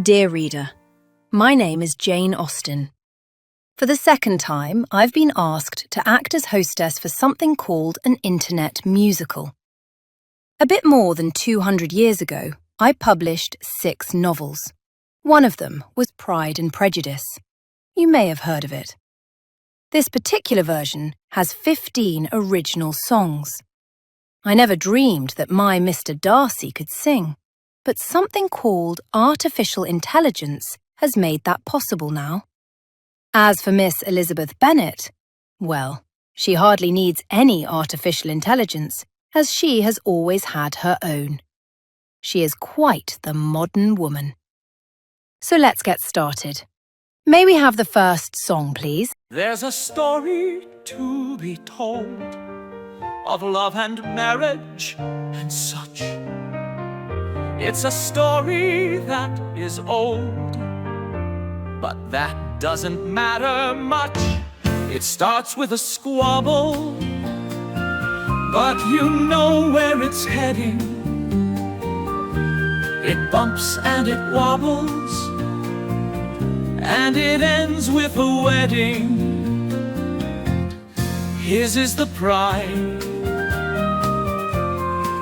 Dear reader, my name is Jane Austen. For the second time, I've been asked to act as hostess for something called an internet musical. A bit more than 200 years ago, I published 6 novels. One of them was Pride and Prejudice. You may have heard of it. This particular version has 15 original songs. I never dreamed that my Mr. Darcy could sing, but something called artificial intelligence has made that possible now. As for Miss Elizabeth Bennet, well, she hardly needs any artificial intelligence, as she has always had her own. She is quite the modern woman. So let's get started. May we have the first song, please? There's a story to be told of love and marriage and such. It's a story that is old, but that doesn't matter much. It starts with a squabble, but you know where it's heading. It bumps and it wobbles, and it ends with a wedding. His is the pride,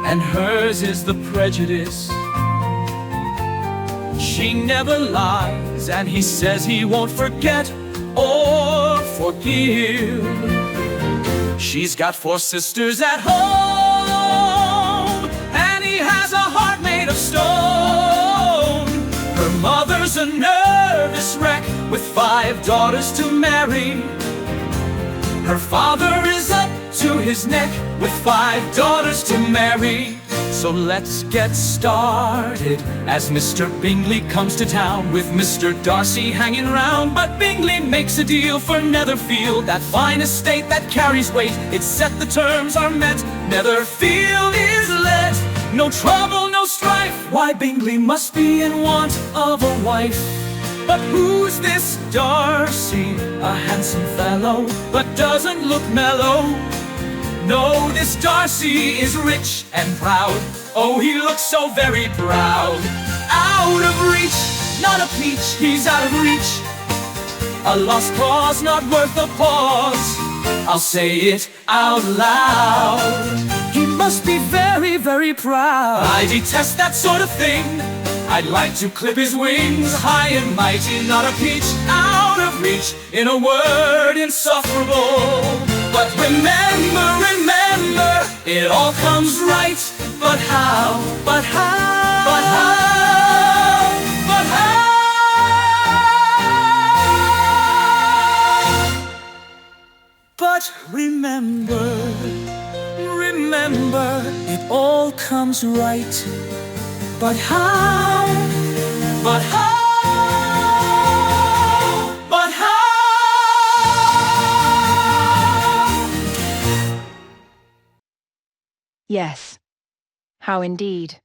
and hers is the prejudice. She never lies, and he says he won't forget or forgive. She's got 4 sisters at home, and he has a heart made of stone. Her mother's a nervous wreck with 5 daughters to marry. Her father is up to his neck with 5 daughters to marry. So let's get started as Mr. Bingley comes to town with Mr. Darcy hanging round. But Bingley makes a deal for Netherfield, that fine estate that carries weight. It's set, the terms are met, Netherfield is let. No trouble, no strife, why Bingley must be in want of a wife. But who's this Darcy? A handsome fellow, but doesn't look mellow. No, this Darcy is rich and proud. Oh, he looks so very proud. Out of reach, not a peach, he's out of reach. A lost cause, not worth a pause. I'll say it out loud. He must be very, very proud. I detest that sort of thing. I'd like to clip his wings. High and mighty, not a peach, out of reach. In a word, insufferable. But remember, remember, it all comes right. But how, but how, but how, but how? But remember, remember, it all comes right. But how, but how? Yes. How indeed.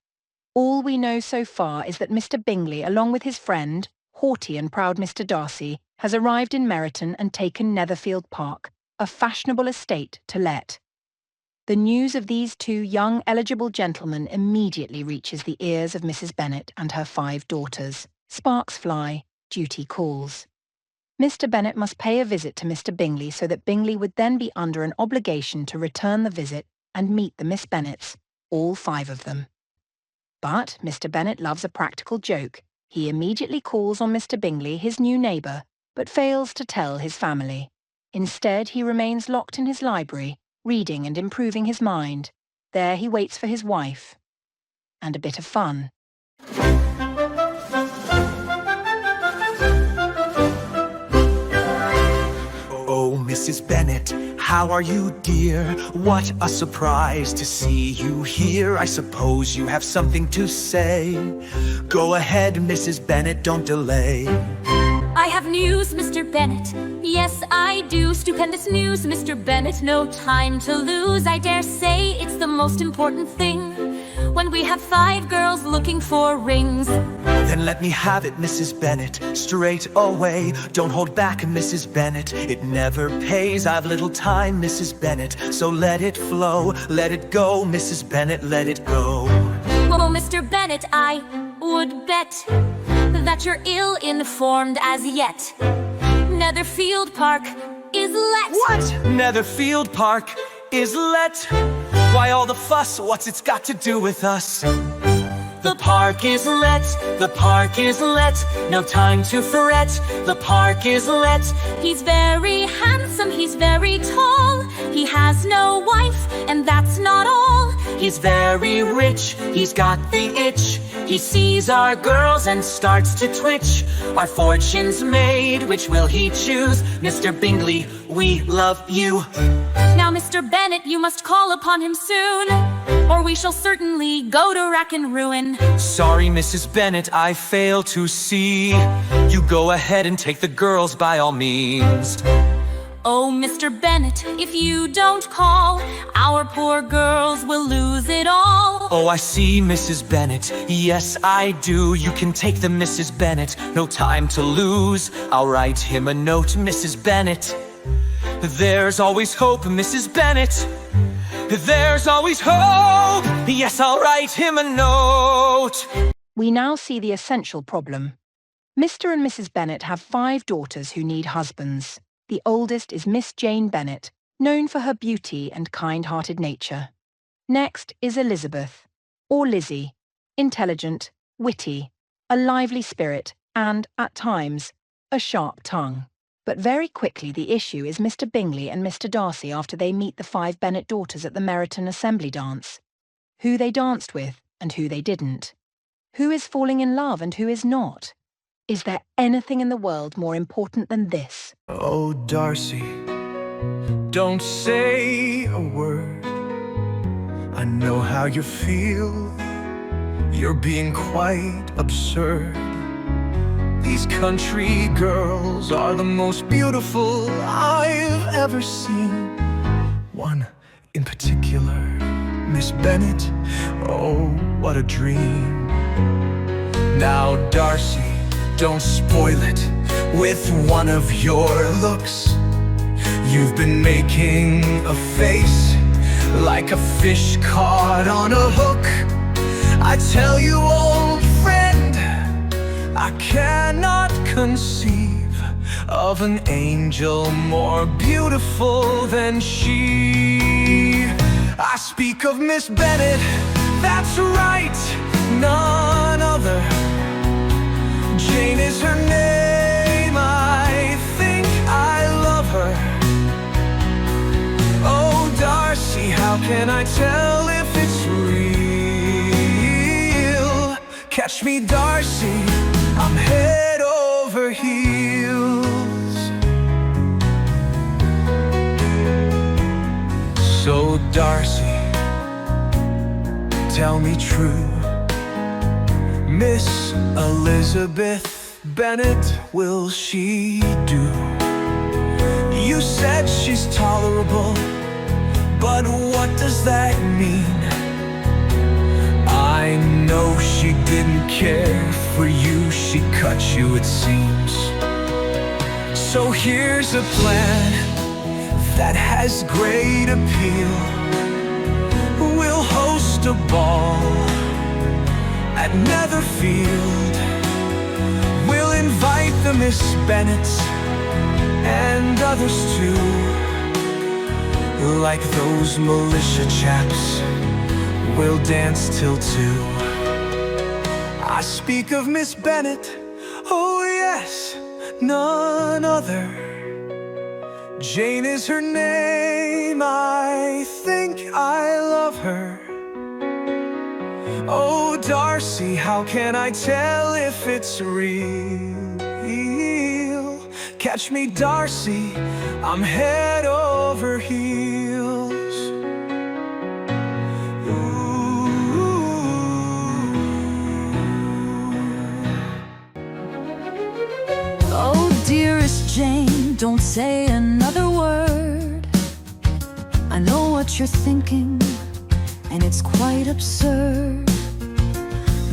All we know so far is that Mr. Bingley, along with his friend, haughty and proud Mr. Darcy, has arrived in Meryton and taken Netherfield Park, a fashionable estate to let. The news of these 2 young eligible gentlemen immediately reaches the ears of Mrs. Bennet and her 5 daughters. Sparks fly, duty calls. Mr. Bennet must pay a visit to Mr. Bingley so that Bingley would then be under an obligation to return the visit and meet the Miss Bennets, all 5 of them. But Mr. Bennet loves a practical joke. He immediately calls on Mr. Bingley, his new neighbour, but fails to tell his family. Instead, he remains locked in his library, reading and improving his mind. There he waits for his wife. And a bit of fun. Oh, Mrs. Bennet, how are you, dear? What a surprise to see you here. I suppose you have something to say. Go ahead, Mrs. Bennet, don't delay. I have news, Mr. Bennet. Yes, I do. Stupendous news, Mr. Bennet. No time to lose. I dare say it's the most important thing when we have 5 girls looking for rings. Then let me have it, Mrs. Bennet, straight away. Don't hold back, Mrs. Bennet. It never pays. I've little time, Mrs. Bennet, so let it flow. Let it go, Mrs. Bennet, let it go. Well, Mr. Bennet, I would bet that you're ill-informed as yet. Netherfield Park is let. What? Netherfield Park is let? Why all the fuss? What's it's got to do with us? The park is let, the park is let. No time to fret, the park is let. He's very handsome, he's very tall. He has no wife, and that's not all. He's very rich, he's got the itch. He sees our girls and starts to twitch. Our fortune's made, which will he choose? Mr. Bingley, we love you. Now, Mr. Bennet, you must call upon him soon, or we shall certainly go to rack and ruin. Sorry, Mrs. Bennet, I fail to see. You go ahead and take the girls by all means. Oh, Mr. Bennet, if you don't call, our poor girls will lose it all. Oh, I see, Mrs. Bennet. Yes, I do. You can take them, Mrs. Bennet. No time to lose. I'll write him a note, Mrs. Bennet. There's always hope, Mrs. Bennet. There's always hope. Yes, I'll write him a note. We now see the essential problem. Mr. and Mrs. Bennet have 5 daughters who need husbands. The oldest is Miss Jane Bennet, known for her beauty and kind-hearted nature. Next is Elizabeth, or Lizzie, intelligent, witty, a lively spirit, and, at times, a sharp tongue. But very quickly the issue is Mr. Bingley and Mr. Darcy after they meet the 5 Bennet daughters at the Meryton Assembly dance. Who they danced with and who they didn't. Who is falling in love and who is not. Is there anything in the world more important than this? Oh, Darcy, don't say a word. I know how you feel. You're being quite absurd. These country girls are the most beautiful I've ever seen. One in particular, Miss Bennet. Oh, what a dream. Now, Darcy, don't spoil it with one of your looks. You've been making a face like a fish caught on a hook. I tell you, old friend, I cannot conceive of an angel more beautiful than she. I speak of Miss Bennet, that's right, none other. Jane is her name, I think I love her. Oh, Darcy, how can I tell if it's real? Catch me, Darcy, I'm head over heels. So, Darcy, tell me true, Miss Elizabeth Bennet, will she do? You said she's tolerable, but what does that mean? I know she didn't care for you, she cut you, it seems. So here's a plan that has great appeal. We'll host a ball at Netherfield. We'll invite the Miss Bennets and others too, like those militia chaps. We'll dance till 2. I speak of Miss Bennet, oh yes, none other. Jane is her name, I think I love her. Oh, Darcy, how can I tell if it's real? Catch me, Darcy, I'm head over heels. Oh, dearest Jane, don't say another word. I know what you're thinking, and it's quite absurd.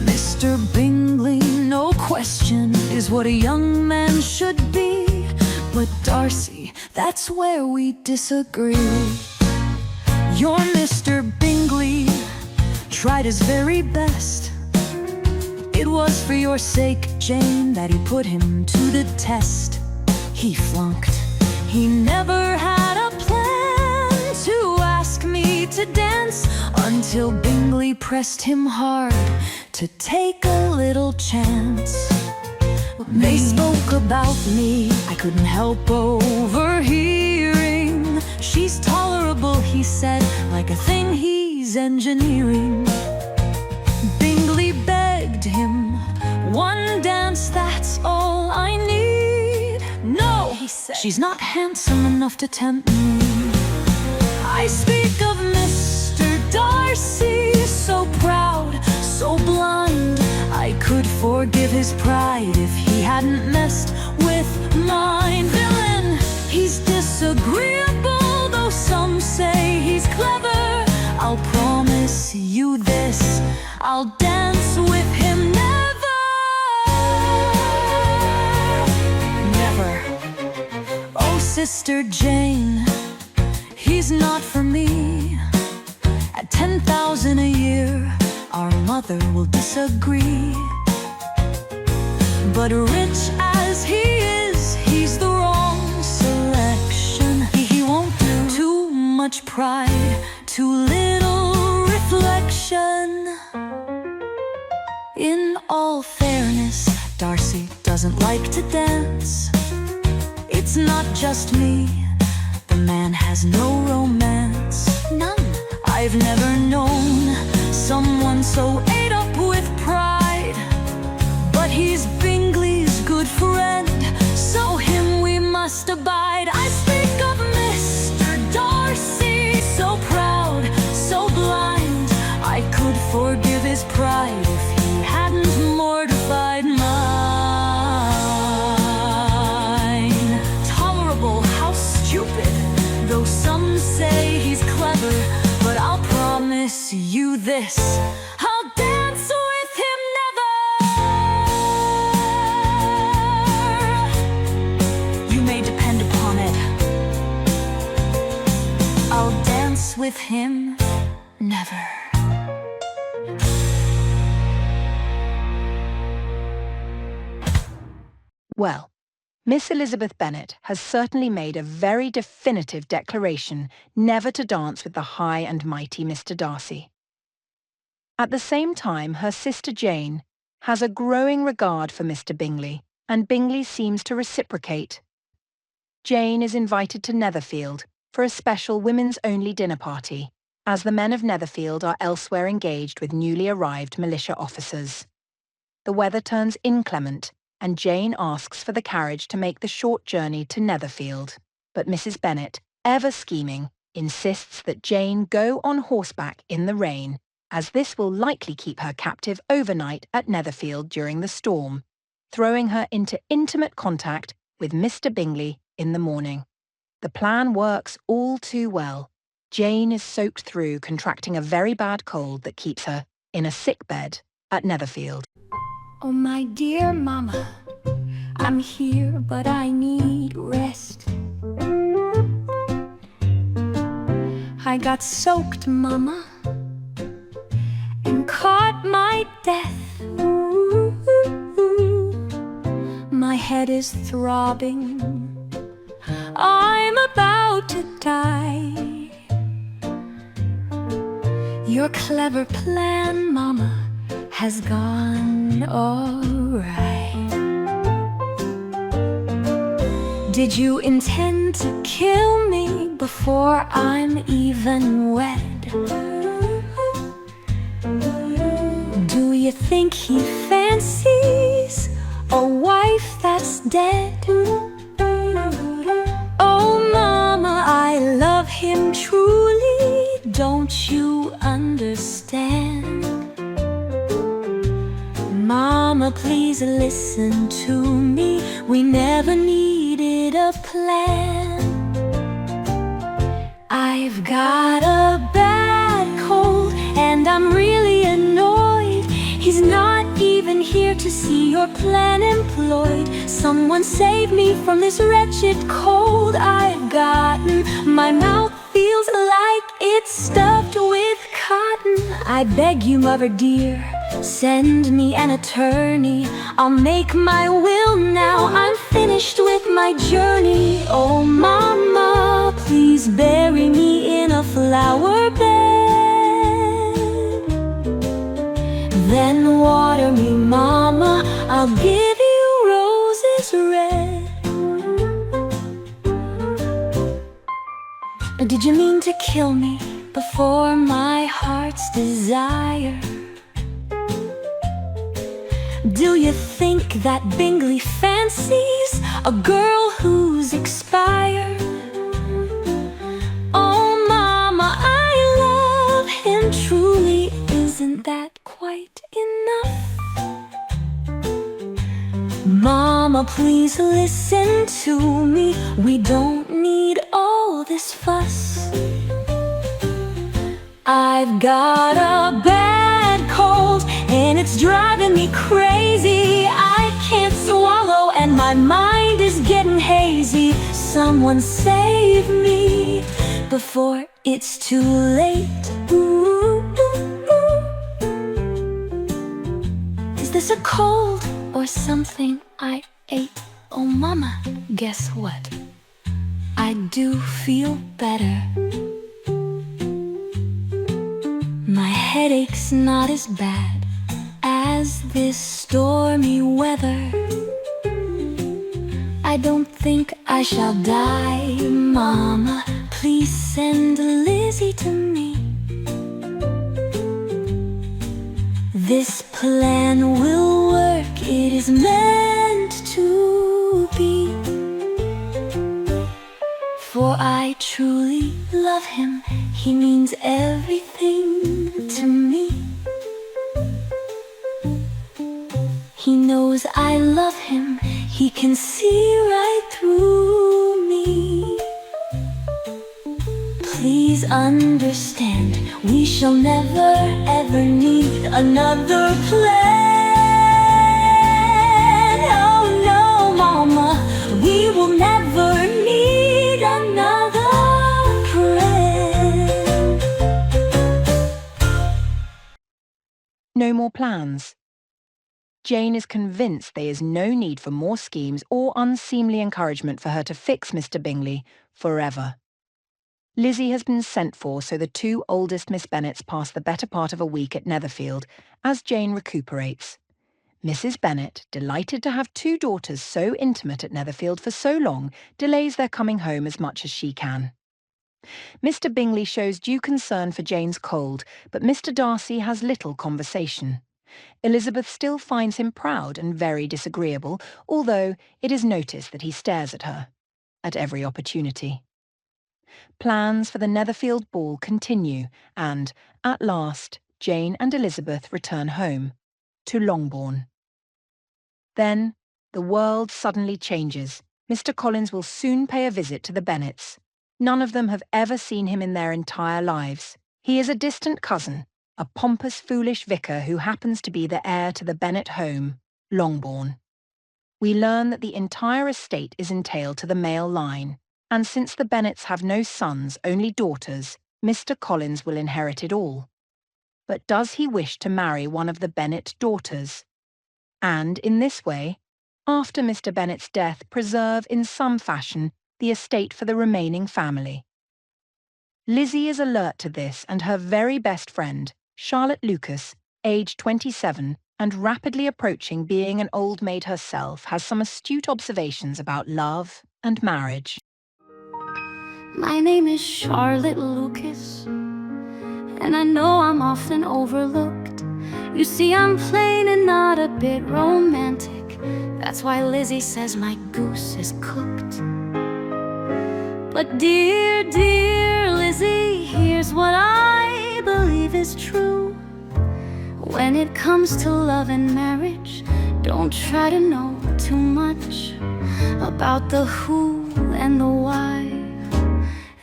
Mr. Bingley, no question, is what a young man should be. But Darcy, that's where we disagree. Your Mr. Bingley tried his very best. It was for your sake, Jane, that he put him to the test. He flunked. He never had a plan to ask me to dance, until Bingley pressed him hard to take a little chance. They spoke about me, I couldn't help overhearing. She's tolerable, he said, like a thing he's engineering. Bingley begged him, one dance, that's all I need. No, he said, she's not handsome enough to tempt me. I speak of Mr. Darcy, so proud, so blind. I could forgive his pride if he hadn't messed with mine. Villain, he's disagreeable, though some say he's clever. I'll promise you this, I'll dance with him never. Never. Oh, Sister Jane, he's not for me. At 10,000 a year, our mother will disagree. But rich as he is, he's the wrong selection. He won't do. Too much pride, too little reflection. In all fairness, Darcy doesn't like to dance. It's not just me, the man has no romance. None. I've never known someone so ate up with pride. But he's Bingley's good friend, so him we must abide. I speak of Mr. Darcy, so proud, so blind. I could forgive his pride if he hadn't mortified mine. Tolerable, how stupid, though some say he's clever. But I'll promise you this, I'll dance with him never. You may depend upon it, I'll dance with him never. Well, Miss Elizabeth Bennet has certainly made a very definitive declaration never to dance with the high and mighty Mr. Darcy. At the same time, her sister Jane has a growing regard for Mr. Bingley, and Bingley seems to reciprocate. Jane is invited to Netherfield for a special women's-only dinner party, as the men of Netherfield are elsewhere engaged with newly arrived militia officers. The weather turns inclement, and Jane asks for the carriage to make the short journey to Netherfield. But Mrs. Bennet, ever scheming, insists that Jane go on horseback in the rain, as this will likely keep her captive overnight at Netherfield during the storm, throwing her into intimate contact with Mr. Bingley in the morning. The plan works all too well. Jane is soaked through, contracting a very bad cold that keeps her in a sick bed at Netherfield. Oh, my dear Mama, I'm here, but I need rest. I got soaked, Mama, and caught my death. My head is throbbing, I'm about to die. Your clever plan, Mama, has gone awry. Did you intend to kill me before I'm even wed? Do you think he fancies a wife that's dead? Oh, Mama, I love him truly, don't you understand? Mama, please listen to me, we never needed a plan. I've got a bad cold and I'm really annoyed. He's not even here to see your plan employed. Someone save me from this wretched cold I've gotten. My mouth feels like it's stuffed with cotton. I beg you, mother dear, send me an attorney. I'll make my will now, I'm finished with my journey. Oh mama, please bury me in a flower bed. Then water me, mama, I'll give you roses red. Did you mean to kill me before my heart's desire? Do you think that Bingley fancies a girl who's expired? Oh mama, I love him truly, isn't that quite enough? Mama, please listen to me, we don't need all this fuss. I've got a bad cold and it's driving me crazy. I can't swallow and my mind is getting hazy. Someone save me before it's too late. Ooh, ooh, ooh. Is this a cold or something I ate? Oh mama, guess what? I do feel better. My headache's not as bad as this stormy weather. I don't think I shall die, mama. Please send Lizzie to me. This plan will work, it is meant to be. For I truly love him, he means everything to me. He knows I love him, he can see right through me. Please understand, we shall never ever need another plan. Oh no, mama, we will never need another friend. No more plans. Jane is convinced there is no need for more schemes or unseemly encouragement for her to fix Mr. Bingley forever. Lizzie has been sent for so the two oldest Miss Bennets pass the better part of a week at Netherfield as Jane recuperates. Mrs. Bennet, delighted to have two daughters so intimate at Netherfield for so long, delays their coming home as much as she can. Mr. Bingley shows due concern for Jane's cold, but Mr. Darcy has little conversation. Elizabeth still finds him proud and very disagreeable, although it is noticed that he stares at her at every opportunity. Plans for the Netherfield ball continue, and, at last, Jane and Elizabeth return home, to Longbourn. Then, the world suddenly changes. Mr. Collins will soon pay a visit to the Bennets. None of them have ever seen him in their entire lives. He is a distant cousin, a pompous, foolish vicar who happens to be the heir to the Bennet home, Longbourn. We learn that the entire estate is entailed to the male line, and since the Bennets have no sons, only daughters, Mr. Collins will inherit it all. But does he wish to marry one of the Bennet daughters? And, in this way, after Mr. Bennet's death, preserve in some fashion the estate for the remaining family. Lizzie is alert to this, and her very best friend, Charlotte Lucas, aged 27, and rapidly approaching being an old maid herself, has some astute observations about love and marriage. My name is Charlotte Lucas, and I know I'm often overlooked. You see, I'm plain and not a bit romantic. That's why Lizzie says my goose is cooked. But dear, dear Lizzie, here's what I believe is true. When it comes to love and marriage, don't try to know too much about the who and the why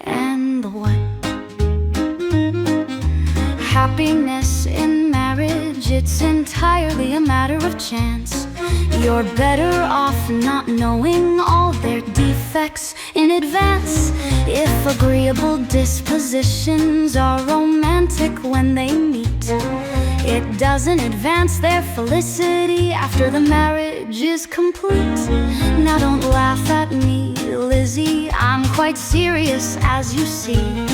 and the what. Happiness in marriage, it's entirely a matter of chance. You're better off not knowing all their defects in advance. If agreeable dispositions are romantic when they meet, it doesn't advance their felicity after the marriage is complete. Now don't laugh at me, Lizzie, I'm quite serious, as you see.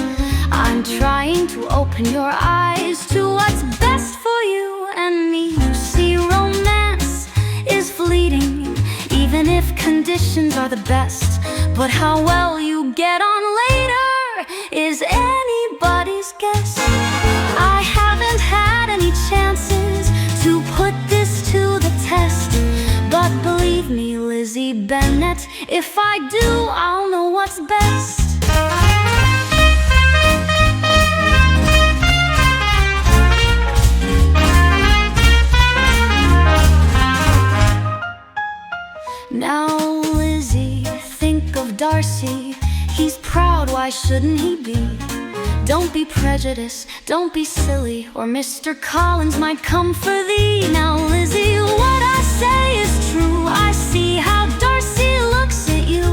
I'm trying to open your eyes to what's best for you and me. You see, romance is fleeting, even if conditions are the best. But how well you get on later is anybody's guess. I haven't had any chances to put this to the test, but believe me, Lizzie Bennet, if I do, I'll know what's best. Now, Lizzie, think of Darcy. He's proud, why shouldn't he be? Don't be prejudiced, don't be silly, or Mr. Collins might come for thee. Now, Lizzie, what I say is true. I see how Darcy looks at you.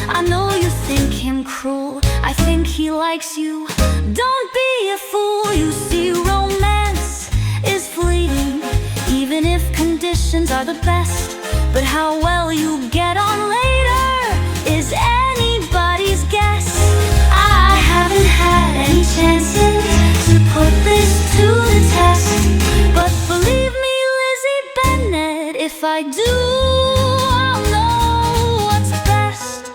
I know you think him cruel, I think he likes you. Don't be a fool, you see, romance is fleeting, even if conditions are the best. But how well you get on later is anybody's guess. I haven't had any chances to put this to the test, but believe me, Lizzie Bennet, if I do, I'll know what's best.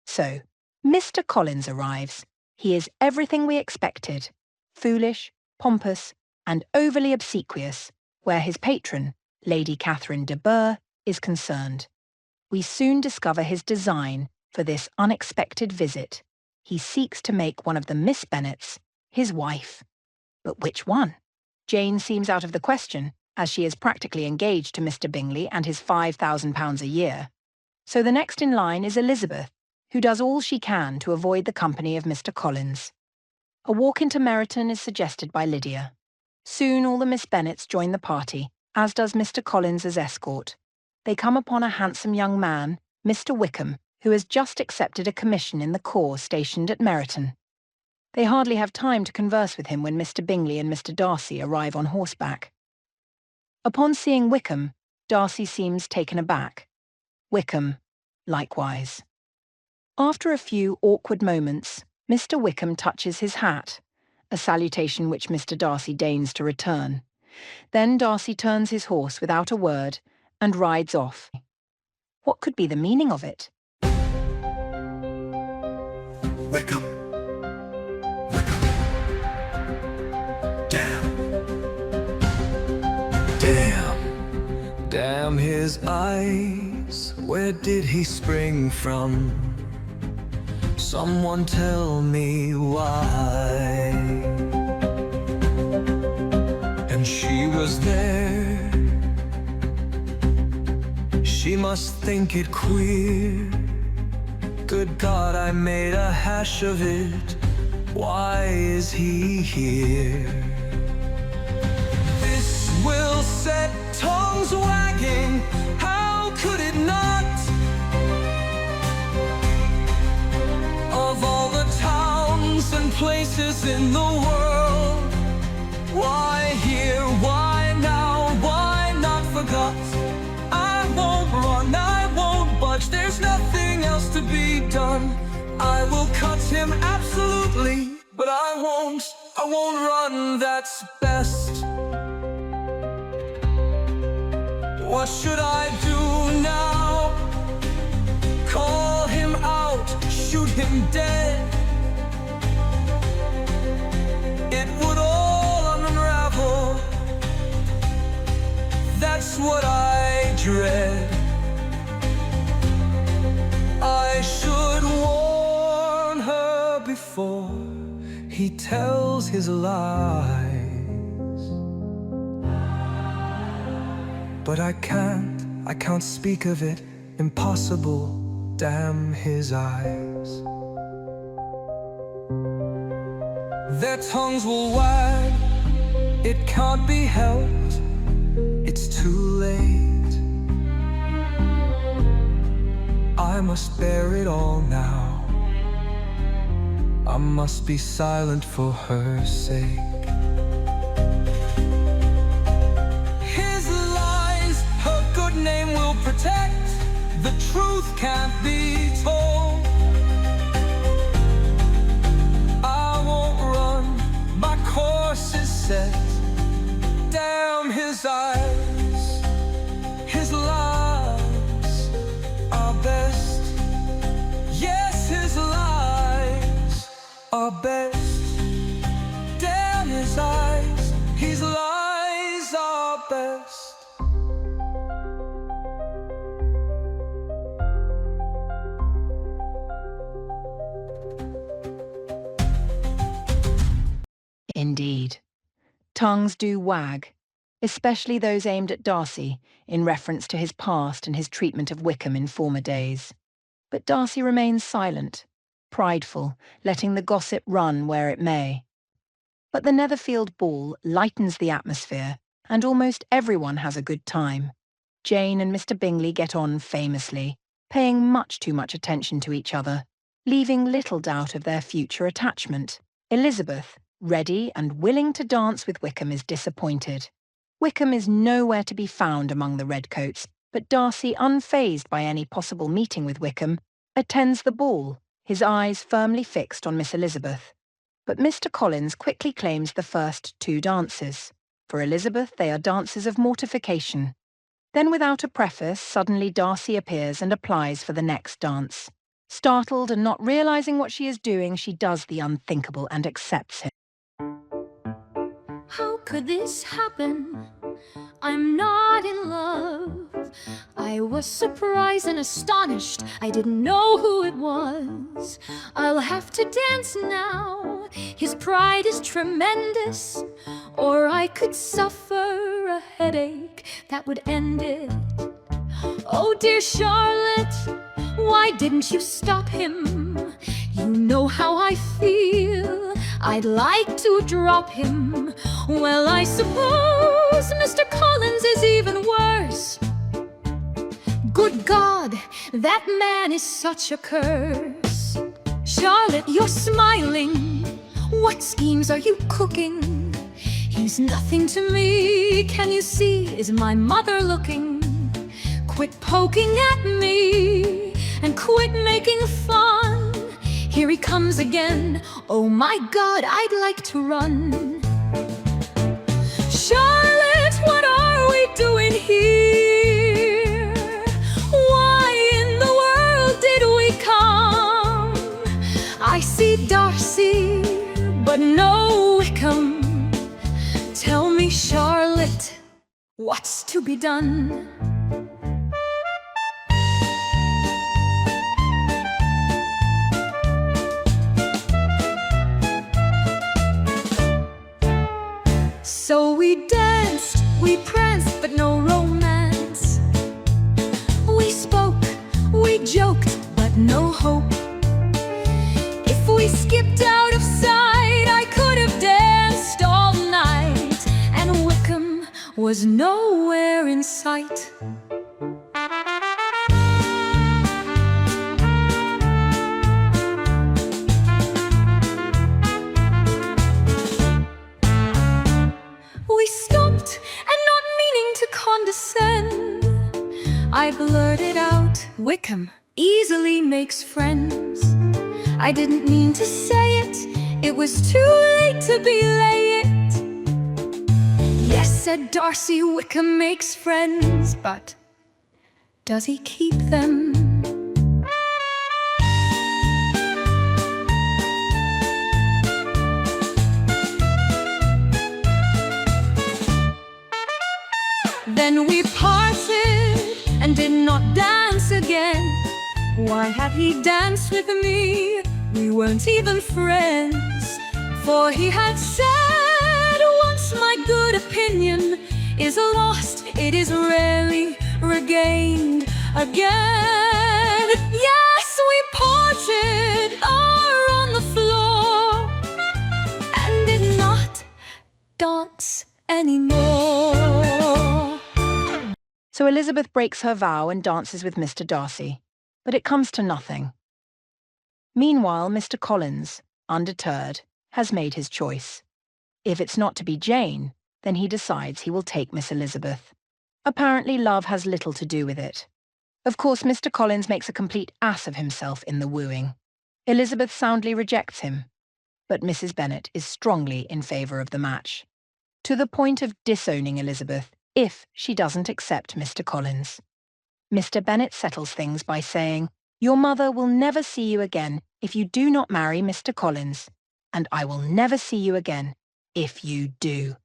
So, Mr. Collins arrives. He is everything we expected. Foolish, pompous, and overly obsequious, where his patron, Lady Catherine de Bourgh, is concerned. We soon discover his design for this unexpected visit. He seeks to make one of the Miss Bennets his wife. But which one? Jane seems out of the question, as she is practically engaged to Mr. Bingley and his £5,000 a year. So the next in line is Elizabeth, who does all she can to avoid the company of Mr. Collins. A walk into Meryton is suggested by Lydia. Soon all the Miss Bennets join the party, as does Mr. Collins as escort. They come upon a handsome young man, Mr. Wickham, who has just accepted a commission in the corps stationed at Meryton. They hardly have time to converse with him when Mr. Bingley and Mr. Darcy arrive on horseback. Upon seeing Wickham, Darcy seems taken aback. Wickham, likewise. After a few awkward moments, Mr. Wickham touches his hat, a salutation which Mr. Darcy deigns to return. Then Darcy turns his horse without a word and rides off. What could be the meaning of it? Wickham. Wickham. Damn. Damn. Damn his eyes, where did he spring from? Someone tell me why. And she was there. She must think it queer. Good God, I made a hash of it. Why is he here? This will set tongues wagging. How could it not? Of all the towns and places in the world, why here, why now, why not forgot? I won't run, I won't budge, there's nothing else to be done. I will cut him absolutely, but I won't run, that's best. What should I do now? Call him out, shoot him dead. It would all unravel. That's what I dread. I should warn her before he tells his lies. But I can't speak of it. Impossible. Damn his eyes. Their tongues will wag, it can't be helped. it's too late. I must bear it all now. I must be silent for her sake. His lies, her good name will protect. The truth can't be told. I won't run, my course is set. Damn his eyes, his lies are best. Yes, his lies are best. Damn his eyes, his lies are best. Indeed. Tongues do wag, especially those aimed at Darcy, in reference to his past and his treatment of Wickham in former days. But Darcy remains silent, prideful, letting the gossip run where it may. But the Netherfield ball lightens the atmosphere, and almost everyone has a good time. Jane and Mr. Bingley get on famously, paying much too much attention to each other, leaving little doubt of their future attachment. Elizabeth, ready and willing to dance with Wickham, is disappointed. Wickham is nowhere to be found among the redcoats, but Darcy, unfazed by any possible meeting with Wickham, attends the ball, his eyes firmly fixed on Miss Elizabeth. But Mr. Collins quickly claims the first two dances. For Elizabeth, they are dances of mortification. Then, without a preface, suddenly Darcy appears and applies for the next dance. Startled and not realizing what she is doing, she does the unthinkable and accepts him. How could this happen? I'm not in love. I was surprised and astonished. I didn't know who it was. I'll have to dance now. His pride is tremendous. Or I could suffer a headache that would end it. Oh, dear Charlotte, why didn't you stop him? You know how I feel. I'd like to drop him. Well, I suppose Mr. Collins is even worse. Good God, that man is such a curse. Charlotte, you're smiling. What schemes are you cooking? He's nothing to me. Can you see, is my mother looking? Quit poking at me and quit making fun. Here he comes again. Oh my God, I'd like to run. Charlotte, what are we doing here? Why in the world did we come? I see Darcy, but no Wickham. Tell me, Charlotte, what's to be done? So we danced, we pranced, but no romance. We spoke, we joked, but no hope. If we skipped out of sight, I could have danced all night, and Wickham was nowhere in sight. We stopped, and not meaning to condescend, I blurted out, Wickham easily makes friends. I didn't mean to say it, it was too late to belay it. Yes, said Darcy, Wickham makes friends, but does he keep them? Then we parted and did not dance again. Why had he danced with me? We weren't even friends. For he had said once, my good opinion is lost, it is rarely regained again. Yes, we parted on the floor and did not dance anymore. So Elizabeth breaks her vow and dances with Mr. Darcy, but it comes to nothing. Meanwhile, Mr. Collins, undeterred, has made his choice. If it's not to be Jane, then he decides he will take Miss Elizabeth. Apparently love has little to do with it. Of course, Mr. Collins makes a complete ass of himself in the wooing. Elizabeth soundly rejects him, but Mrs. Bennet is strongly in favour of the match, to the point of disowning Elizabeth if she doesn't accept Mr. Collins. Mr. Bennet settles things by saying, "Your mother will never see you again if you do not marry Mr. Collins, and I will never see you again if you do."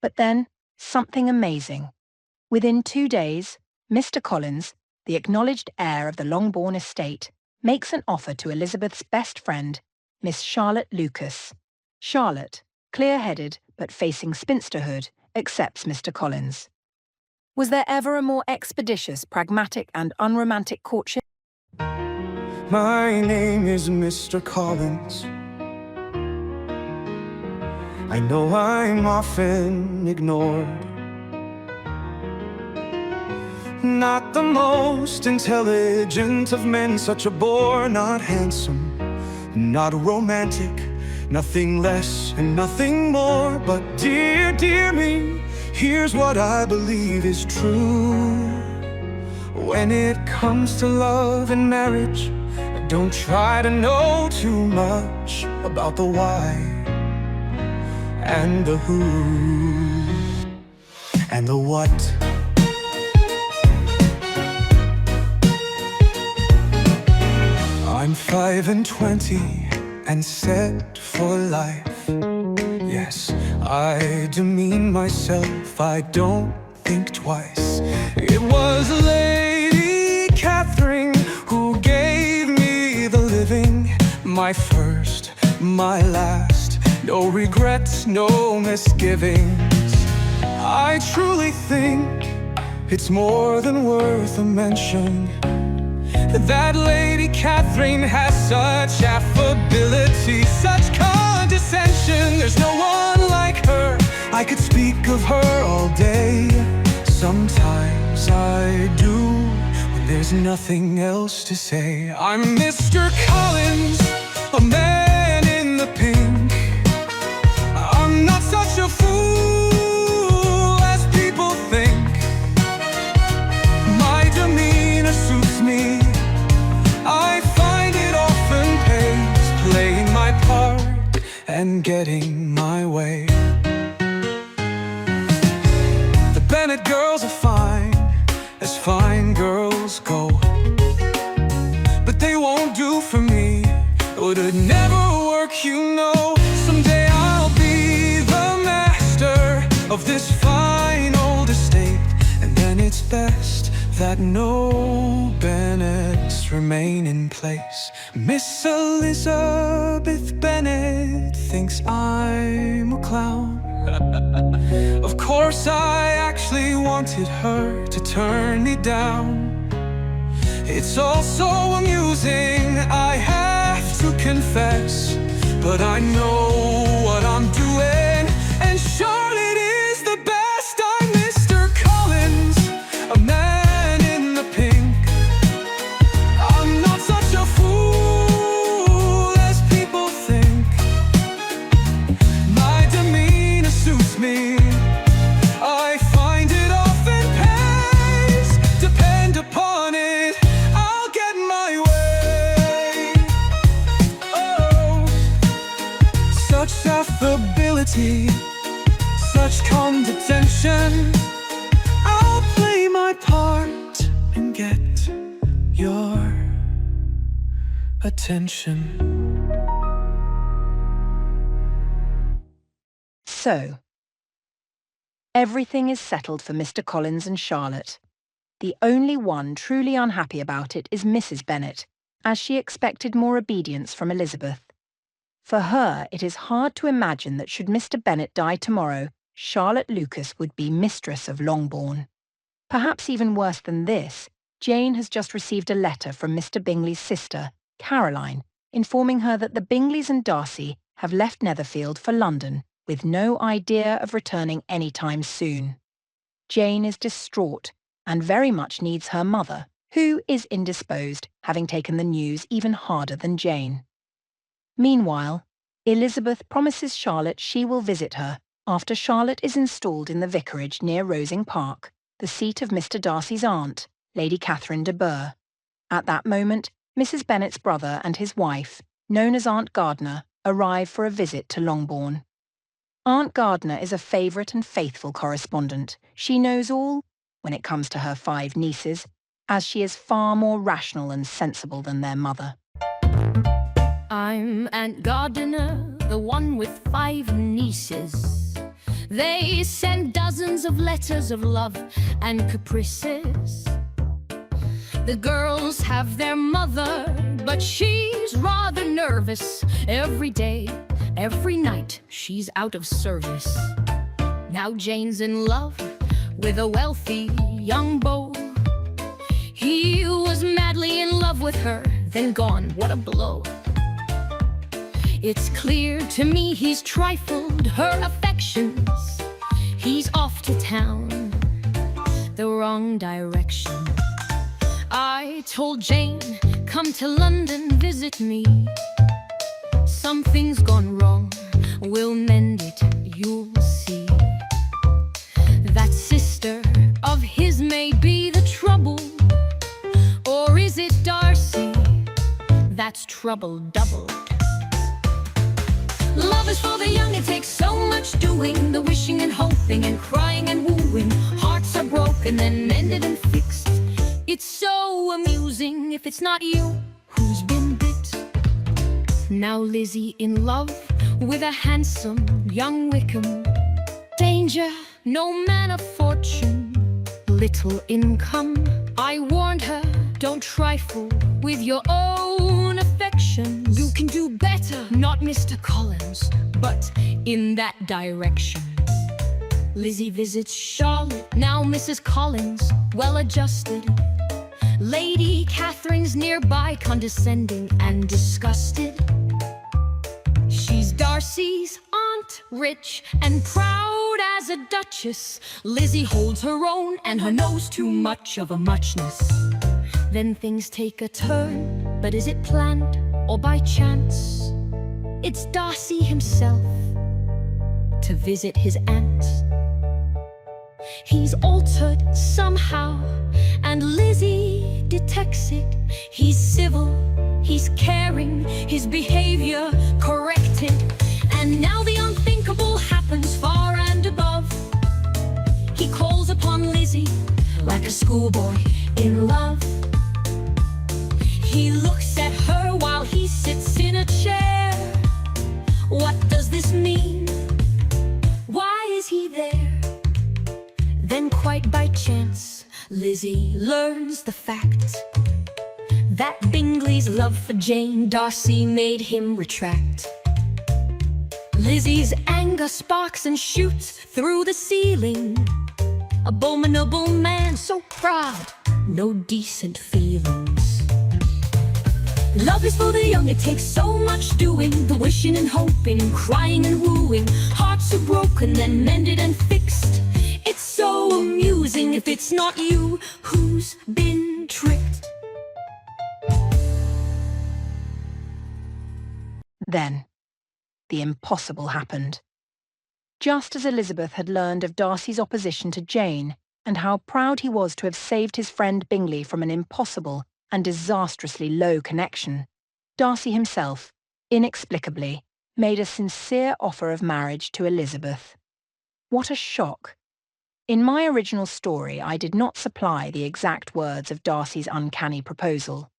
But then, something amazing. Within 2 days, Mr. Collins, the acknowledged heir of the Longbourn estate, makes an offer to Elizabeth's best friend, Miss Charlotte Lucas. Charlotte, clear-headed but facing spinsterhood, accepts Mr. Collins. Was there ever a more expeditious, pragmatic and unromantic courtship? My name is Mr. Collins. I know I'm often ignored. Not the most intelligent of men, such a bore, not handsome, not romantic, nothing less and nothing more. But dear, dear me, here's what I believe is true. When it comes to love and marriage, don't try to know too much about the why and the who and the what. I'm 5 and 20 and set for life. Yes, I demean myself, I don't think twice. It was Lady Catherine who gave me the living, my first, my last, no regrets, no misgivings. I truly think it's more than worth a mention that Lady Catherine has such affability, such condescension. There's no one like her, I could speak of her all day. Sometimes I do, when there's nothing else to say. I'm Mr. Collins, a man in the pink. I'm not such a fool as people think. My demeanor suits me, I find it often pays playing my part and getting my way. The Bennet girls are fine, as fine girls go, but they won't do for me. It would never work, you know. Someday I'll be the master of this fine old estate, and then it's best that no Bennets remain in place. Miss Elizabeth Bennet thinks I'm a clown. Of course I actually wanted her to turn me down. It's all so amusing, I have to confess, but I know what I'm doing, and Charlotte is the best. I'm Mr. Collins, a man in the pink. I'm not such a fool as people think. My demeanor suits me, I find it often pays. Depend upon it, I'll get my way. Oh, such affability, such condescension. I'll play my part and get your attention. So, everything is settled for Mr. Collins and Charlotte. The only one truly unhappy about it is Mrs. Bennet, as she expected more obedience from Elizabeth. For her, it is hard to imagine that should Mr. Bennet die tomorrow, Charlotte Lucas would be mistress of Longbourn. Perhaps even worse than this, Jane has just received a letter from Mr. Bingley's sister, Caroline, informing her that the Bingleys and Darcy have left Netherfield for London, with no idea of returning anytime soon. Jane is distraught and very much needs her mother, who is indisposed, having taken the news even harder than Jane. Meanwhile, Elizabeth promises Charlotte she will visit her after Charlotte is installed in the vicarage near Rosing Park, the seat of Mr. Darcy's aunt, Lady Catherine de Bourgh. At that moment, Mrs. Bennet's brother and his wife, known as Aunt Gardiner, arrive for a visit to Longbourn. Aunt Gardiner is a favourite and faithful correspondent. She knows all, when it comes to her 5 nieces, as she is far more rational and sensible than their mother. I'm Aunt Gardiner, the one with 5 nieces. They send dozens of letters of love and caprices. The girls have their mother, but she's rather nervous. Every day, every night, she's out of service. Now Jane's in love with a wealthy young beau. He was madly in love with her, then gone, what a blow. It's clear to me he's trifled her affections. He's off to town, the wrong direction. I told Jane, come to London, visit me. Something's gone wrong, we'll mend it, you'll see. That sister of his may be the trouble. Or is it Darcy? That's trouble double. Love is for the young, it takes so much doing. The wishing and hoping and crying and wooing. Hearts are broken and mended and fixed. It's so amusing if it's not you who's been bit. Now Lizzie in love with a handsome young Wickham. Danger, no man of fortune, little income. I warned her, don't trifle with your own affections. You can do better, not Mr. Collins, but in that direction. Lizzie visits Charlotte, now Mrs. Collins, well adjusted. Lady Catherine's nearby, condescending and disgusted. She's Darcy's aunt, rich and proud as a duchess. Lizzie holds her own and her nose too much of a muchness. Then things take a turn, but is it planned or by chance? It's Darcy himself to visit his aunt. He's altered somehow, and Lizzie detects it. He's civil, he's caring, his behavior corrected. And now the unthinkable happens far and above. He calls upon Lizzie like a schoolboy in love. He looks at her while he sits in a chair. What does this mean? Why is he there? Then quite by chance, Lizzie learns the fact that Bingley's love for Jane Darcy made him retract. Lizzie's anger sparks and shoots through the ceiling. Abominable man, so proud, no decent feelings. Love is for the young, it takes so much doing. The wishing and hoping, crying and wooing. Hearts are broken, then mended and fixed. It's so amusing if it's not you who's been tricked. Then, the impossible happened. Just as Elizabeth had learned of Darcy's opposition to Jane, and how proud he was to have saved his friend Bingley from an impossible and disastrously low connection, Darcy himself, inexplicably, made a sincere offer of marriage to Elizabeth. What a shock! In my original story, I did not supply the exact words of Darcy's uncanny proposal.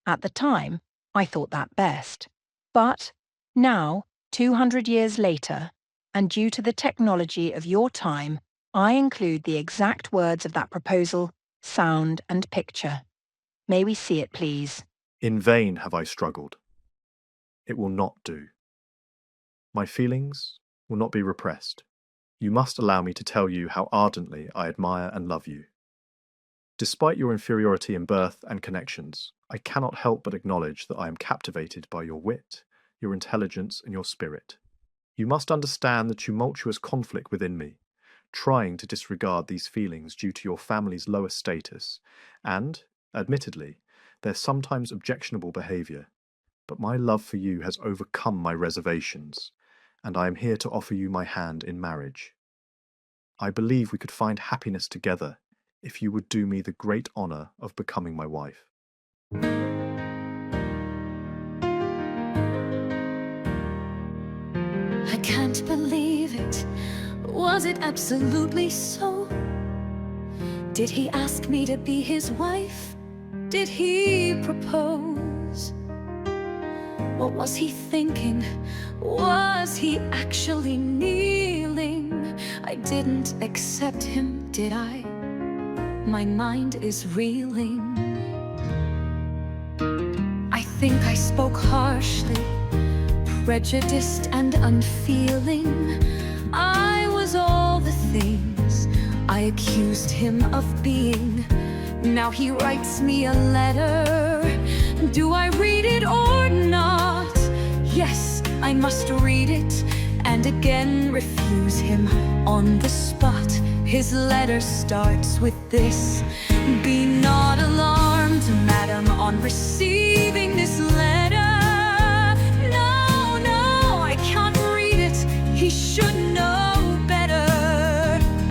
At the time, I thought that best. But now, 200 years later, and due to the technology of your time, I include the exact words of that proposal, sound and picture. May we see it, please? In vain have I struggled. It will not do. My feelings will not be repressed. You must allow me to tell you how ardently I admire and love you. Despite your inferiority in birth and connections, I cannot help but acknowledge that I am captivated by your wit, your intelligence, and your spirit. You must understand the tumultuous conflict within me, trying to disregard these feelings due to your family's lower status, and, admittedly, their sometimes objectionable behaviour. But my love for you has overcome my reservations, and I am here to offer you my hand in marriage. I believe we could find happiness together if you would do me the great honour of becoming my wife. I can't believe it. Was it absolutely so? Did he ask me to be his wife? Did he propose? What was he thinking? Was he actually kneeling? I didn't accept him, did I? My mind is reeling. I think I spoke harshly, prejudiced and unfeeling. I was all the things I accused him of being. Now he writes me a letter. Do I read it or not? Yes, I must read it, and again refuse him on the spot. His letter starts with this: be not alarmed, madam, on receiving this letter. No, no, I can't read it. He should know better.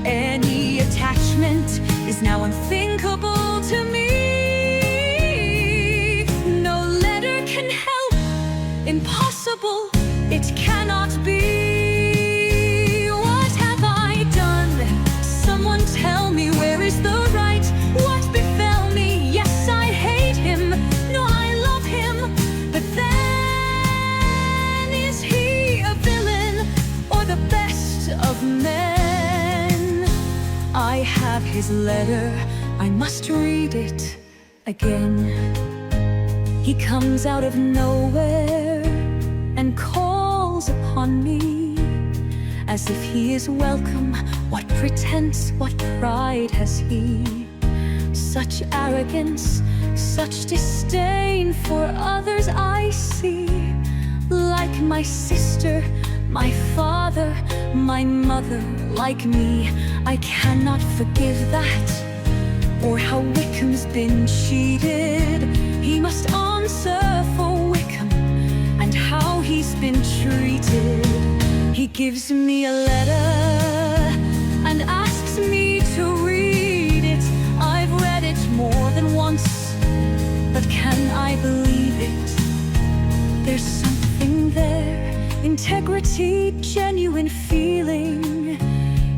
Any attachment is now unthinkable to me. No letter can help. Impossible, it cannot be. What have I done? Someone tell me, where is the right? What befell me? Yes, I hate him. No, I love him. But then, is he a villain or the best of men? I have his letter. I must read it again. He comes out of nowhere and calls upon me as if he is welcome. What pretense, what pride has he? Such arrogance, such disdain for others I see. Like my sister, my father, my mother, like me, I cannot forgive that. Or how Wickham's been cheated. He must answer for Wickham and how he's been treated. He gives me a letter and asks me to read it. I've read it more than once, but can I believe it? There's something there, integrity, genuine feeling.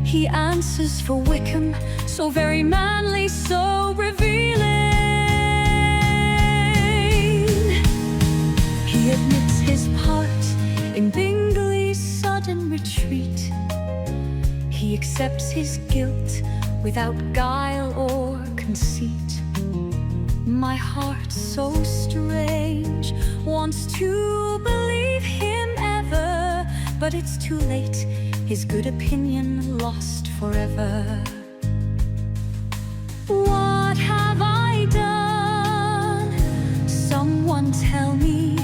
He answers for Wickham, so very manly, so revealing. He admits his part in Bingley's sudden retreat. He accepts his guilt without guile or conceit. My heart, so strange, wants to believe him ever, but it's too late. His good opinion lost forever. What have I done? Someone tell me,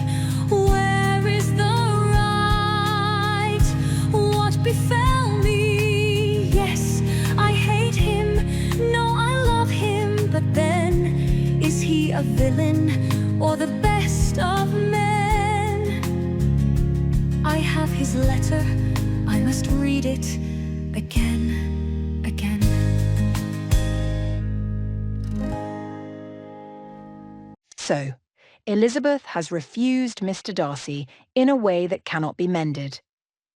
where is the right? What befell me? Yes, I hate him. No, I love him. But then, is he a villain or the best of men? I have his letter. I must read it again, again. So, Elizabeth has refused Mr. Darcy in a way that cannot be mended.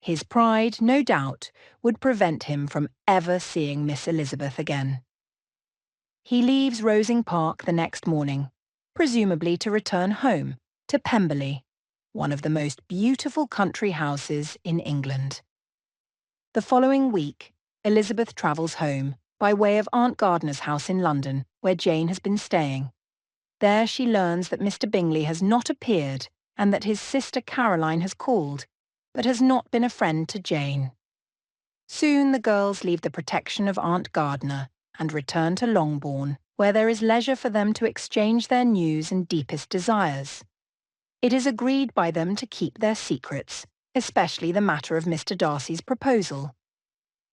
His pride, no doubt, would prevent him from ever seeing Miss Elizabeth again. He leaves Rosing Park the next morning, presumably to return home, to Pemberley, one of the most beautiful country houses in England. The following week, Elizabeth travels home by way of Aunt Gardiner's house in London, where Jane has been staying. There she learns that Mr. Bingley has not appeared and that his sister Caroline has called, but has not been a friend to Jane. Soon the girls leave the protection of Aunt Gardiner and return to Longbourn, where there is leisure for them to exchange their news and deepest desires. It is agreed by them to keep their secrets, especially the matter of Mr. Darcy's proposal.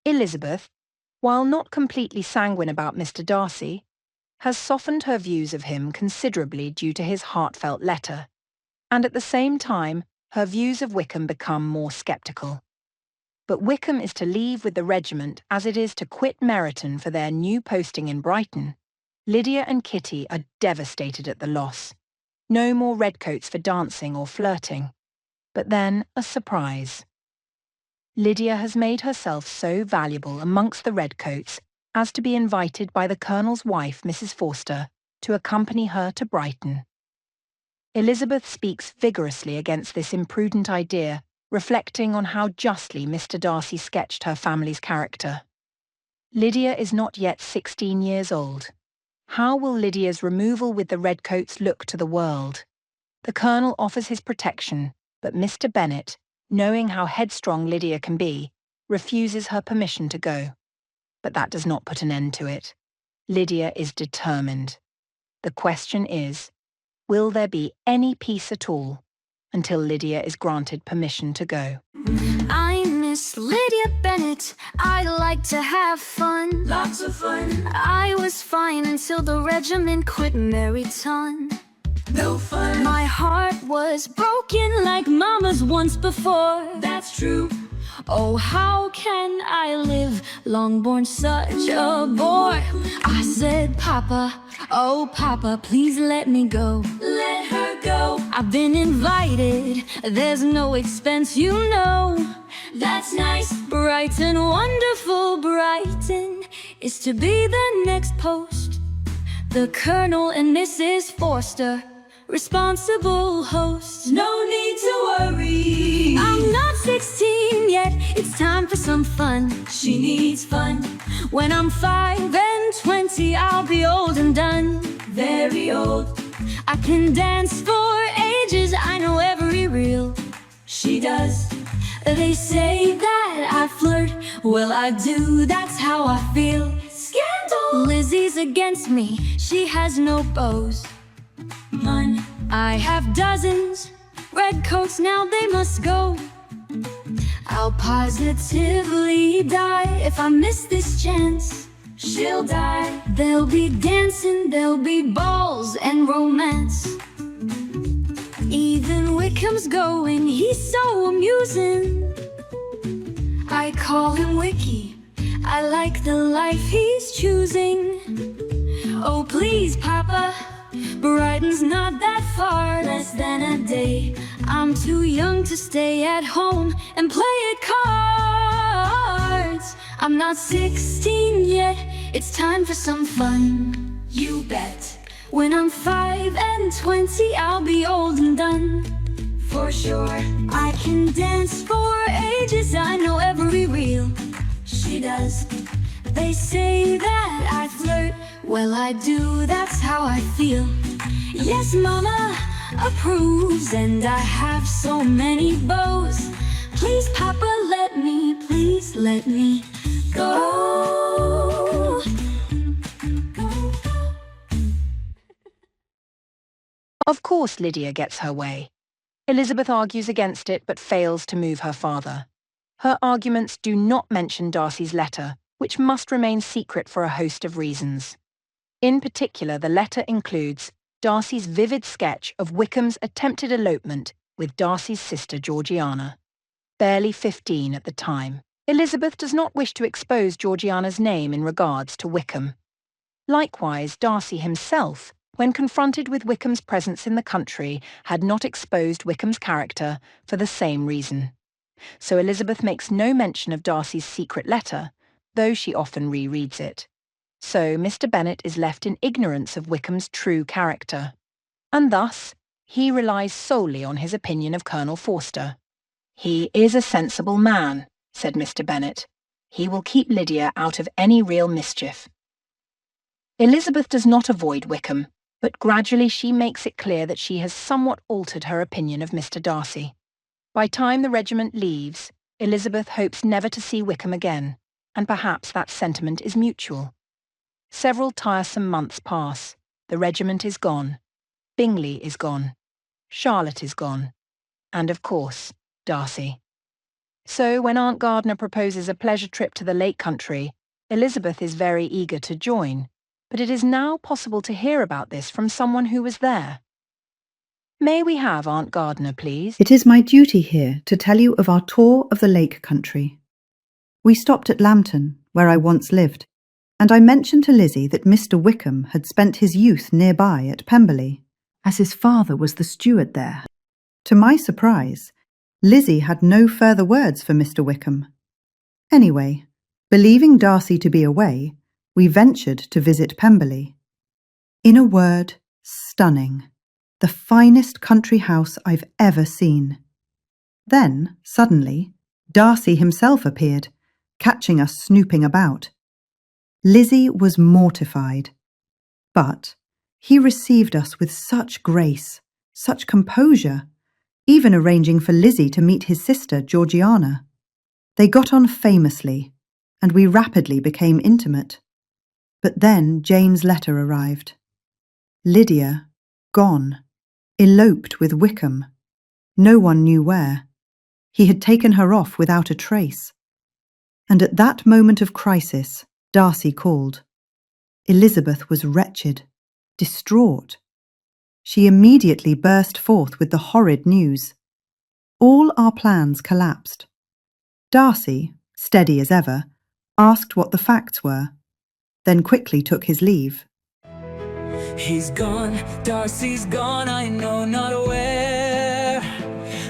Elizabeth, while not completely sanguine about Mr. Darcy, has softened her views of him considerably due to his heartfelt letter, and at the same time her views of Wickham become more sceptical. But Wickham is to leave with the regiment as it is to quit Meryton for their new posting in Brighton. Lydia and Kitty are devastated at the loss. No more redcoats for dancing or flirting. But then a surprise. Lydia has made herself so valuable amongst the redcoats as to be invited by the Colonel's wife, Mrs. Forster, to accompany her to Brighton. Elizabeth speaks vigorously against this imprudent idea, reflecting on how justly Mr. Darcy sketched her family's character. Lydia is not yet 16 years old. How will Lydia's removal with the redcoats look to the world? The Colonel offers his protection, but Mr. Bennet, knowing how headstrong Lydia can be, refuses her permission to go. But that does not put an end to it. Lydia is determined. The question is, will there be any peace at all until Lydia is granted permission to go? I miss Lydia Bennet. I like to have fun. Lots of fun. I was fine until the regiment quit Meryton. No fun. My heart was broken like Mama's once before. That's true. Oh, how can I live, long born such a bore? I said, Papa, oh Papa, please let me go. Let her go. I've been invited, there's no expense, you know. That's nice. Brighton, wonderful Brighton, is to be the next post. The Colonel and Mrs. Forster, responsible hosts. No need to worry. I'm not 16 yet, it's time for some fun. She needs fun. When I'm 5 and 20, I'll be old and done. Very old. I can dance for ages, I know every reel. She does. They say that I flirt, well I do, that's how I feel. Scandal. Lizzie's against me, she has no beaux. None. I have dozens, redcoats now they must go. I'll positively die if I miss this chance. She'll die. There'll be dancing, there'll be balls and romance. Even Wickham's going, he's so amusing. I call him Wicky, I like the life he's choosing. Oh please, Papa, Brighton's not that far, less than a day. I'm too young to stay at home and play at cards. I'm not 16 yet, it's time for some fun. You bet. When I'm 5 and 20, I'll be old and done. For sure. I can dance for ages, I know every reel. She does. They say that I flirt, well I do, that's how I feel. Yes, Mama approves, and I have so many beaux. Please, Papa, please let me go. Of course Lydia gets her way. Elizabeth argues against it but fails to move her father. Her arguments do not mention Darcy's letter, which must remain secret for a host of reasons. In particular, the letter includes Darcy's vivid sketch of Wickham's attempted elopement with Darcy's sister Georgiana. Barely 15 at the time, Elizabeth does not wish to expose Georgiana's name in regards to Wickham. Likewise, Darcy himself, when confronted with Wickham's presence in the country, had not exposed Wickham's character for the same reason. So Elizabeth makes no mention of Darcy's secret letter, though she often rereads it. So Mr. Bennet is left in ignorance of Wickham's true character. And thus, he relies solely on his opinion of Colonel Forster. "He is a sensible man," said Mr. Bennet. "He will keep Lydia out of any real mischief." Elizabeth does not avoid Wickham, but gradually she makes it clear that she has somewhat altered her opinion of Mr. Darcy. By time the regiment leaves, Elizabeth hopes never to see Wickham again, and perhaps that sentiment is mutual. Several tiresome months pass. The regiment is gone. Bingley is gone. Charlotte is gone. And of course, Darcy. So when Aunt Gardner proposes a pleasure trip to the Lake Country, Elizabeth is very eager to join, but it is now possible to hear about this from someone who was there. May we have Aunt Gardner, please? It is my duty here to tell you of our tour of the Lake Country. We stopped at Lambton, where I once lived, and I mentioned to Lizzie that Mr. Wickham had spent his youth nearby at Pemberley, as his father was the steward there. To my surprise, Lizzie had no further words for Mr. Wickham. Anyway, believing Darcy to be away, we ventured to visit Pemberley. In a word, stunning. The finest country house I've ever seen. Then, suddenly, Darcy himself appeared, catching us snooping about. Lizzie was mortified, but he received us with such grace, such composure, even arranging for Lizzie to meet his sister, Georgiana. They got on famously, and we rapidly became intimate. But then Jane's letter arrived. Lydia, gone, eloped with Wickham. No one knew where. He had taken her off without a trace. And at that moment of crisis, Darcy called. Elizabeth was wretched, distraught. She immediately burst forth with the horrid news. All our plans collapsed. Darcy, steady as ever, asked what the facts were, then quickly took his leave. He's gone, Darcy's gone, I know not where.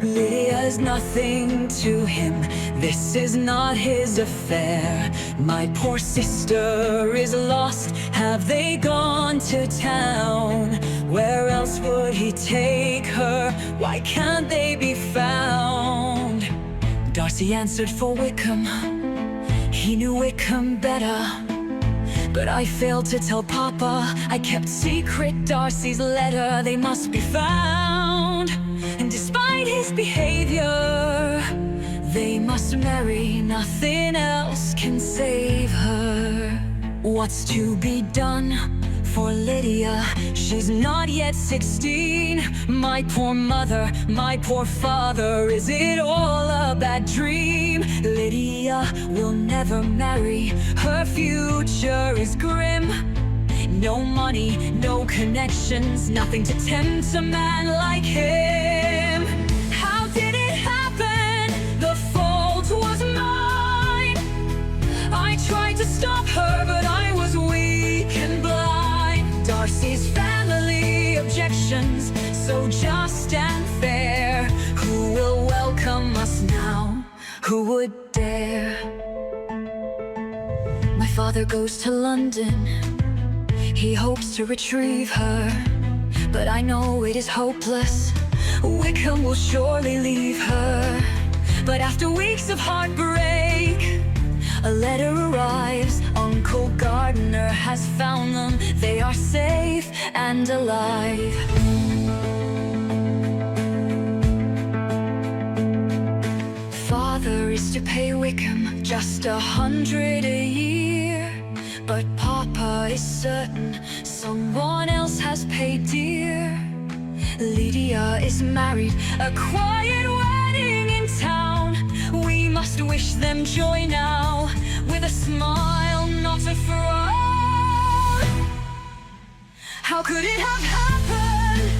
Lydia's nothing to him, this is not his affair. My poor sister is lost, have they gone to town? Where else would he take her, why can't they be found? Darcy answered for Wickham, he knew Wickham better. But I failed to tell Papa, I kept secret Darcy's letter. They must be found, and despite his behavior, they must marry, nothing else can save her. What's to be done for Lydia? She's not yet 16. My poor mother, my poor father, is it all a bad dream? Lydia will never marry, her future is grim. No money, no connections, nothing to tempt a man like him. How did it happen? The fault was mine. I tried to stop her, but I was weak and blind. Darcy's family objections, so just and fair. Who will welcome us now? Who would dare? My father goes to London, he hopes to retrieve her, but I know it is hopeless. Wickham will surely leave her. But after weeks of heartbreak, a letter arrives. Uncle Gardner has found them. They are safe and alive. Father is to pay Wickham just 100 a year, but Papa is certain someone else has paid dear. Lydia is married, a quiet wedding in town. We must wish them joy now, with a smile, not a frown. How could it have happened?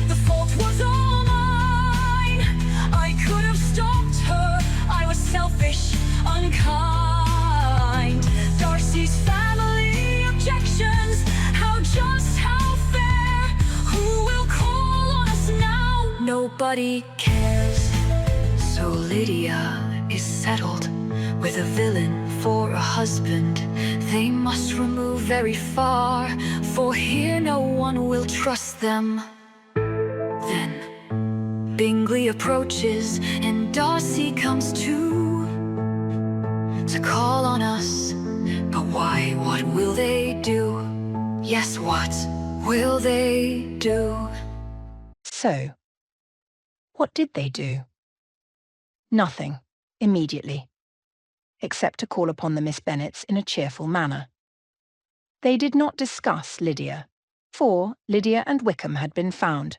The fault was all mine. I could have stopped her, I was selfish, unkind. Darcy's family objections, how just, how fair. Who will call on us now? Nobody cares. So Lydia is settled with a villain for a husband. They must remove very far, for here no one will trust them. Then Bingley approaches and Darcy comes too, to call on us. But why, what will they do? Yes, what will they do? So, what did they do? Nothing, immediately, except to call upon the Miss Bennets in a cheerful manner. They did not discuss Lydia, for Lydia and Wickham had been found,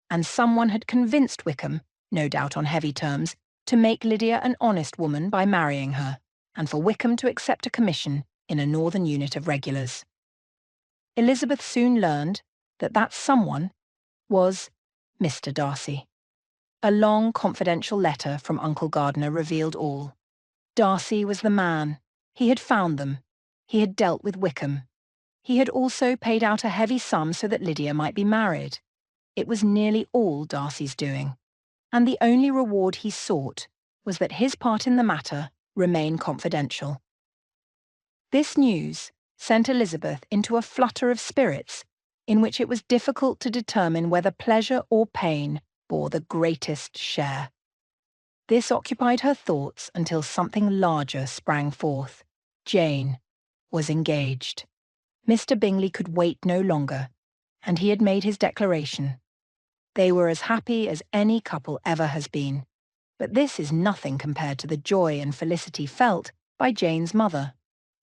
and someone had convinced Wickham, no doubt on heavy terms, to make Lydia an honest woman by marrying her, and for Wickham to accept a commission in a northern unit of regulars. Elizabeth soon learned that that someone was Mr. Darcy. A long, confidential letter from Uncle Gardner revealed all. Darcy was the man. He had found them. He had dealt with Wickham. He had also paid out a heavy sum so that Lydia might be married. It was nearly all Darcy's doing, and the only reward he sought was that his part in the matter remain confidential. This news sent Elizabeth into a flutter of spirits in which it was difficult to determine whether pleasure or pain bore the greatest share. This occupied her thoughts until something larger sprang forth. Jane was engaged. Mr. Bingley could wait no longer, and he had made his declaration. They were as happy as any couple ever has been, but this is nothing compared to the joy and felicity felt by Jane's mother,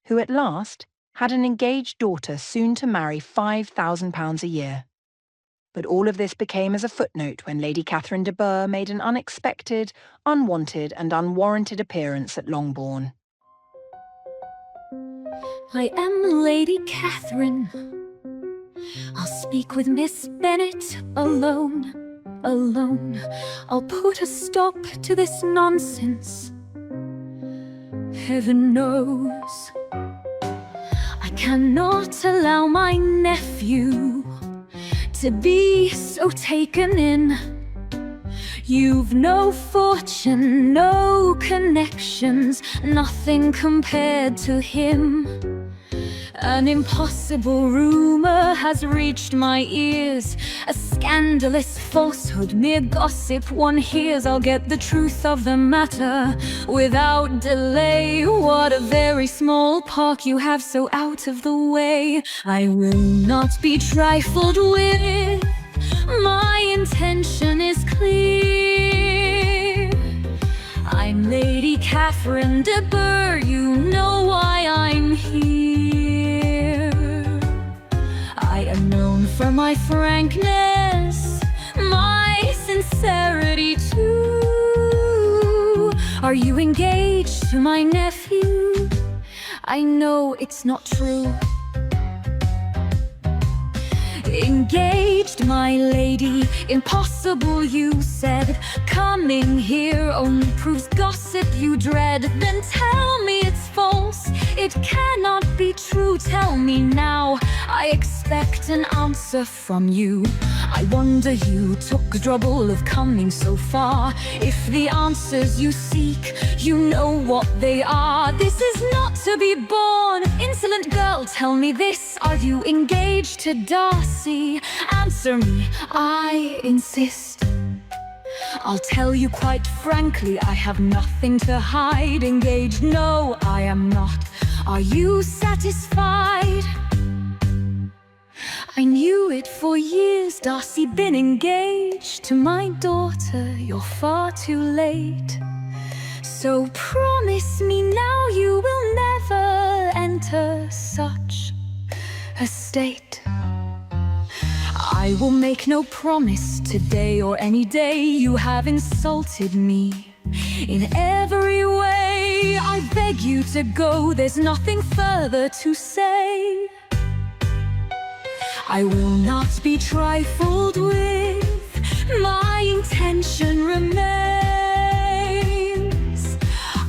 who at last had an engaged daughter soon to marry £5,000 a year. But all of this became as a footnote when Lady Catherine de Bourgh made an unexpected, unwanted and unwarranted appearance at Longbourn. I am Lady Catherine. I'll speak with Miss Bennet alone, alone. I'll put a stop to this nonsense. Heaven knows I cannot allow my nephew to be so taken in. You've no fortune, no connections, nothing compared to him. An impossible rumor has reached my ears, a scandalous falsehood, mere gossip one hears. I'll get the truth of the matter without delay. What a very small park you have so out of the way. I will not be trifled with, my intention is clear. I'm Lady Catherine de Bourgh, you know why I'm here. I am known for my frankness, my sincerity too. Are you engaged to my nephew? I know it's not true. Engaged, my lady, impossible you said. Coming here only proves gossip you dread. Then tell me it's false, it cannot be true. Tell me now, I expect an answer from you. I wonder you took the trouble of coming so far. If the answers you seek, you know what they are. This is not to be borne. Insolent girl, tell me this, are you engaged to Darcy? Answer me, I insist. I'll tell you quite frankly, I have nothing to hide. Engaged, no, I am not. Are you satisfied? I knew it for years, Darcy, been engaged to my daughter. You're far too late. So promise me now you will never enter such a state. I will make no promise today or any day. You have insulted me in every way. I beg you to go, there's nothing further to say. I will not be trifled with, my intention remains.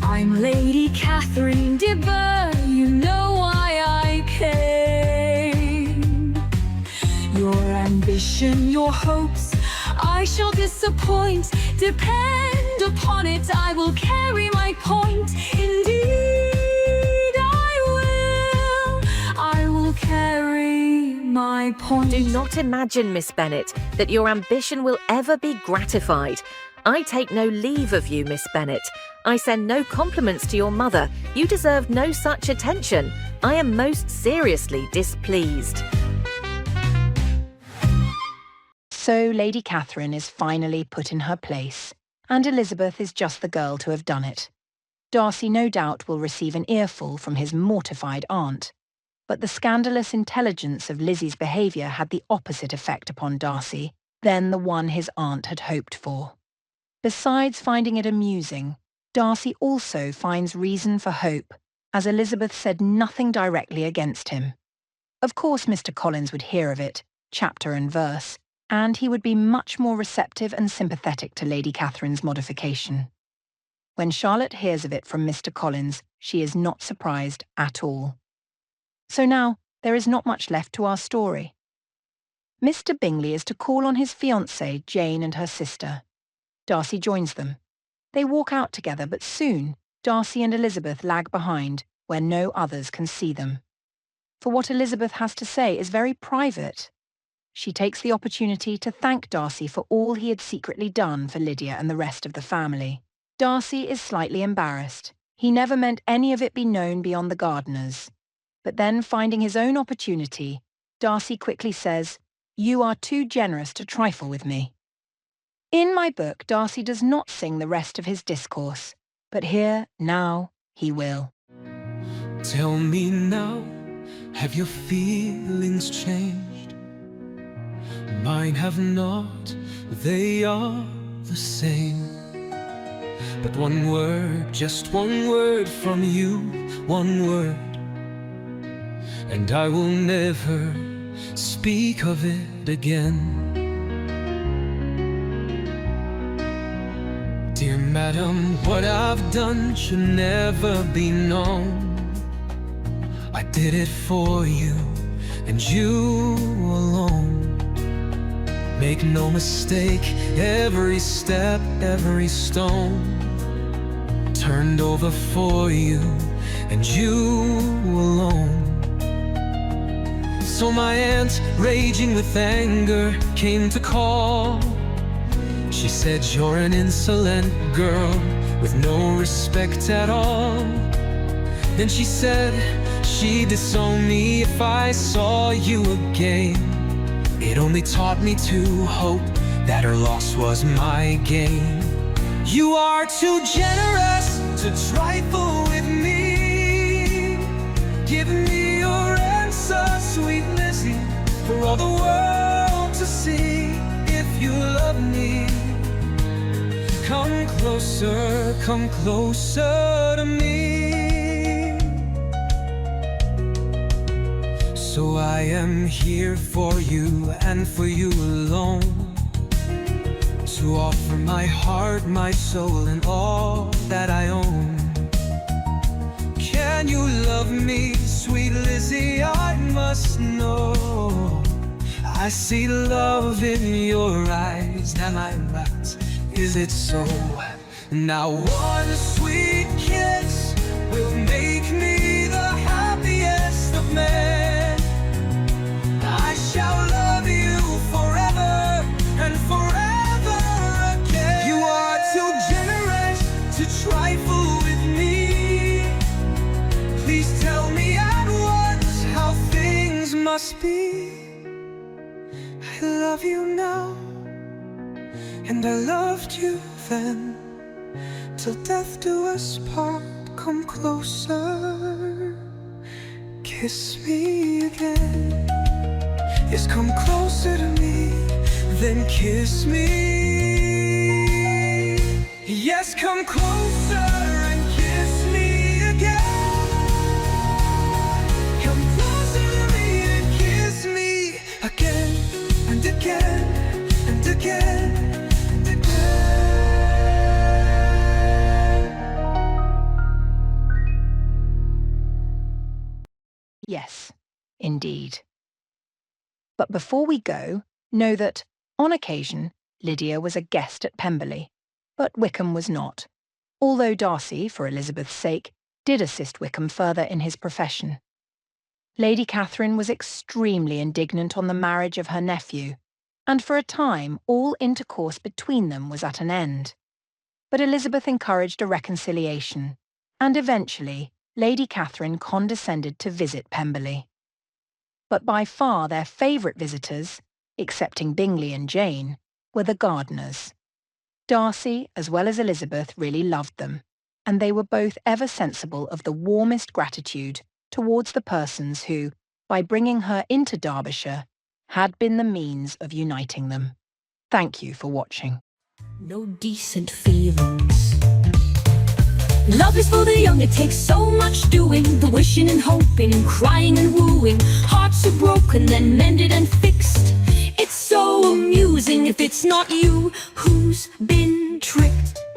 I'm Lady Catherine de Bourgh, you know why I came. Your ambition, your hopes, I shall disappoint. Depend upon it, I will carry my point. Indeed, I will carry my point. Do not imagine, Miss Bennet, that your ambition will ever be gratified. I take no leave of you, Miss Bennet. I send no compliments to your mother. You deserve no such attention. I am most seriously displeased. So Lady Catherine is finally put in her place, and Elizabeth is just the girl to have done it. Darcy no doubt will receive an earful from his mortified aunt, but the scandalous intelligence of Lizzie's behaviour had the opposite effect upon Darcy than the one his aunt had hoped for. Besides finding it amusing, Darcy also finds reason for hope as Elizabeth said nothing directly against him. Of course Mr. Collins would hear of it, chapter and verse, and he would be much more receptive and sympathetic to Lady Catherine's modification. When Charlotte hears of it from Mr. Collins, she is not surprised at all. So now, there is not much left to our story. Mr. Bingley is to call on his fiancée, Jane, and her sister. Darcy joins them. They walk out together, but soon, Darcy and Elizabeth lag behind, where no others can see them. For what Elizabeth has to say is very private. She takes the opportunity to thank Darcy for all he had secretly done for Lydia and the rest of the family. Darcy is slightly embarrassed. He never meant any of it be known beyond the Gardiners. But then, finding his own opportunity, Darcy quickly says, "You are too generous to trifle with me." In my book, Darcy does not sing the rest of his discourse, but here, now, he will. Tell me now, have your feelings changed? Mine have not, they are the same. But one word, just one word from you, one word, and I will never speak of it again. Dear madam, what I've done should never be known. I did it for you, and you alone. Make no mistake, every step, every stone turned over for you, and you alone. So my aunt, raging with anger, came to call. She said, "You're an insolent girl with no respect at all." Then she said she'd disown me if I saw you again. It only taught me to hope that her loss was my gain. You are too generous to trifle with me. Give me your answer, sweet Lizzie, for all the world to see. If you love me, come closer to me. So I am here for you and for you alone, to offer my heart, my soul, and all that I own. Can you love me, sweet Lizzie? I must know. I see love in your eyes, am I right? Is it so? Now one sweet kiss will make me the happiest of men. I shall love you forever and forever again. You are too generous to trifle with me. Please tell me at once how things must be. I love you now, and I loved you then. Till death do us part, come closer, kiss me again. Yes, come closer to me, then kiss me. Yes, come closer and kiss me again. Come closer to me and kiss me again, and again, and again, and again. Yes, indeed. But before we go, know that, on occasion, Lydia was a guest at Pemberley, but Wickham was not, although Darcy, for Elizabeth's sake, did assist Wickham further in his profession. Lady Catherine was extremely indignant on the marriage of her nephew, and for a time all intercourse between them was at an end. But Elizabeth encouraged a reconciliation, and eventually Lady Catherine condescended to visit Pemberley. But by far their favourite visitors, excepting Bingley and Jane, were the Gardiners. Darcy, as well as Elizabeth, really loved them, and they were both ever sensible of the warmest gratitude towards the persons who, by bringing her into Derbyshire, had been the means of uniting them. Thank you for watching. No decent feelings Love is for the young, it takes so much doing, the wishing and hoping and crying and wooing. Hearts are broken, then mended and fixed. It's so amusing if it's not you who's been tricked.